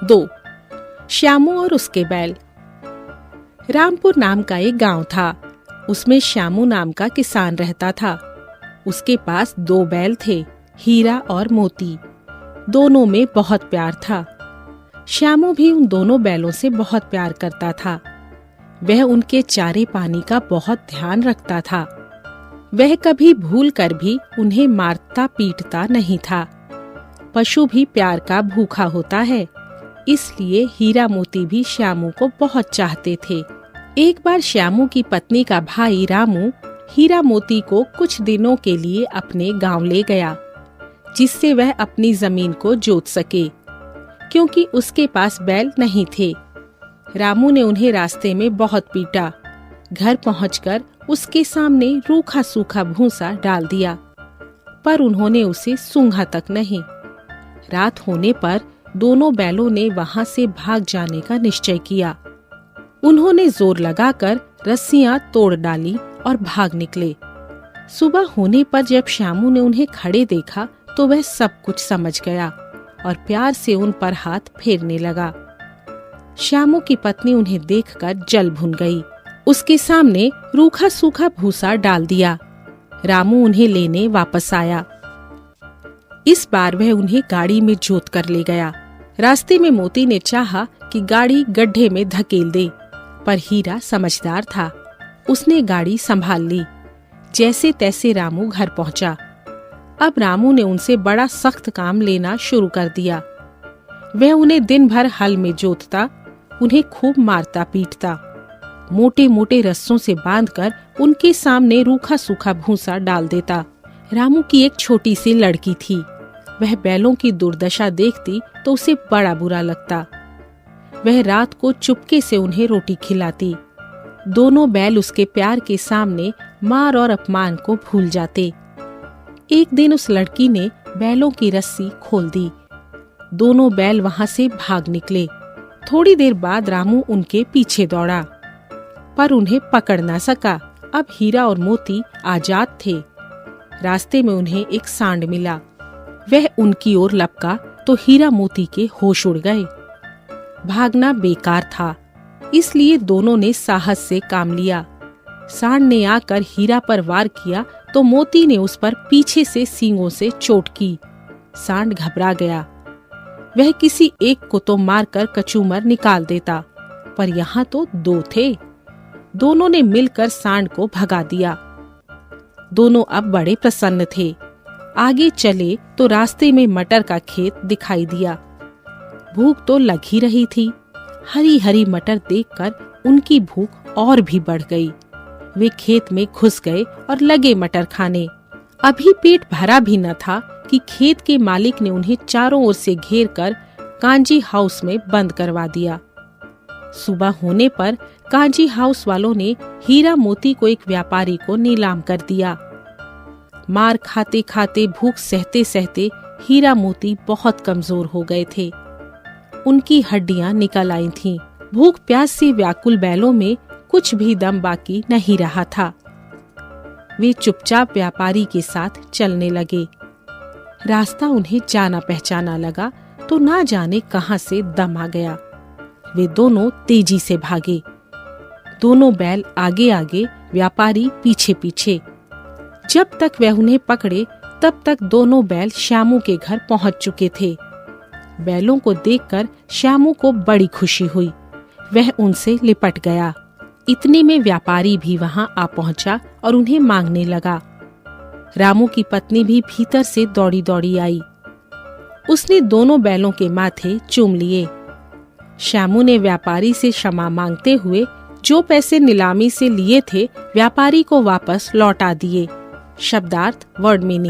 2. श्यामू और उसके बैल। रामपुर नाम का एक गांव था। उसमें श्यामू नाम का किसान रहता था। उसके पास 2 बैल थे, हीरा और मोती। दोनों में बहुत प्यार था। श्यामू भी उन दोनों बैलों से बहुत प्यार करता था। वह उनके चारे पानी का बहुत ध्यान रखता था। वह कभी भूल कर भी उन्हें मारता पीटता नहीं था। पशु भी प्यार का भूखा होता है, इसलिए हीरा मोती भी श्यामू को बहुत चाहते थे। एक बार श्यामू की पत्नी का भाई रामू हीरा मोती को कुछ दिनों के लिए अपने गांव ले गया, जिससे वह अपनी जमीन को जोत सके, क्योंकि उसके पास बैल नहीं थे। रामू ने उन्हें रास्ते में बहुत पीटा। घर पहुंचकर उसके सामने रूखा सूखा भूसा डाल दिया, पर उन्होंने उसे सूंघा तक नहीं। रात होने पर दोनों बैलों ने वहां से भाग जाने का निश्चय किया। उन्होंने जोर लगाकर रस्सियां तोड़ डाली और भाग निकले। सुबह होने पर जब श्यामू ने उन्हें खड़े देखा तो वह सब कुछ समझ गया और प्यार से उन पर हाथ फेरने लगा। श्यामू की पत्नी उन्हें देखकर जल भुन गई। उसके सामने रूखा सूखा भूसा डाल दिया। रामू उन्हें लेने वापस आया। इस बार वह उन्हें गाड़ी में जोत कर ले गया। रास्ते में मोती ने चाहा कि गाड़ी गड्ढे में धकेल दे, पर हीरा समझदार था। उसने गाड़ी संभाल ली। जैसे तैसे रामू घर पहुंचा। अब रामू ने उनसे बड़ा सख्त काम लेना शुरू कर दिया। वह उन्हें दिन भर हल में जोतता, उन्हें खूब मारता पीटता, मोटे मोटे रस्सों से बांधकर उनके सामने रूखा सूखा भूसा डाल देता। रामू की एक छोटी सी लड़की थी। वह बैलों की दुर्दशा देखती तो उसे बड़ा बुरा लगता। वह रात को चुपके से उन्हें रोटी खिलाती। दोनों बैल उसके प्यार के सामने मार और अपमान को भूल जाते। एक दिन उस लड़की ने बैलों की रस्सी खोल दी। दोनों बैल वहां से भाग निकले। थोड़ी देर बाद रामू उनके पीछे दौड़ा, पर उन्हें पकड़ ना सका। अब हीरा और मोती आजाद थे। रास्ते में उन्हें एक सांड मिला। वह उनकी ओर लपका तो हीरा मोती के होश उड़ गए। भागना बेकार था, इसलिए दोनों ने साहस से काम लिया। सांड ने आकर हीरा पर वार किया तो मोती ने उस पर पीछे से सींगों से चोट की। सांड घबरा गया। वह किसी एक को तो मारकर कचूमर निकाल देता, पर यहाँ तो 2 थे। दोनों ने मिलकर सांड को भगा दिया। दोनों अब बड़े प्रसन्न थे। आगे चले तो रास्ते में मटर का खेत दिखाई दिया। भूख तो लग ही रही थी। हरी हरी मटर देखकर उनकी भूख और भी बढ़ गई। वे खेत में घुस गए और लगे मटर खाने। अभी पेट भरा भी न था कि खेत के मालिक ने उन्हें चारों ओर से घेरकर कांजी हाउस में बंद करवा दिया। सुबह होने पर कांजी हाउस वालों ने हीरा मोती को एक व्यापारी को नीलाम कर दिया। मार खाते खाते, भूख सहते सहते हीरा मोती बहुत कमजोर हो गए थे। उनकी हड्डियां निकल आई थीं। भूख प्यास से व्याकुल बैलों में कुछ भी दम बाकी नहीं रहा था। वे चुपचाप व्यापारी के साथ चलने लगे। रास्ता उन्हें जाना पहचाना लगा तो ना जाने कहां से दम आ गया। वे दोनों तेजी से भागे। दोनों बैल आगे आगे, व्यापारी पीछे पीछे। जब तक वह उन्हें पकड़े तब तक दोनों बैल श्यामू के घर पहुंच चुके थे। बैलों को देखकर श्यामू को बड़ी खुशी हुई। वह उनसे लिपट गया। इतने में व्यापारी भी वहां आ पहुंचा और उन्हें मांगने लगा। रामू की पत्नी भी भीतर से दौड़ी दौड़ी आई। उसने दोनों बैलों के माथे चूम लिए। श्यामू ने व्यापारी से क्षमा मांगते हुए जो पैसे नीलामी से लिए थे व्यापारी को वापस लौटा दिए। शब्दार्थ वर्ड मीनिंग।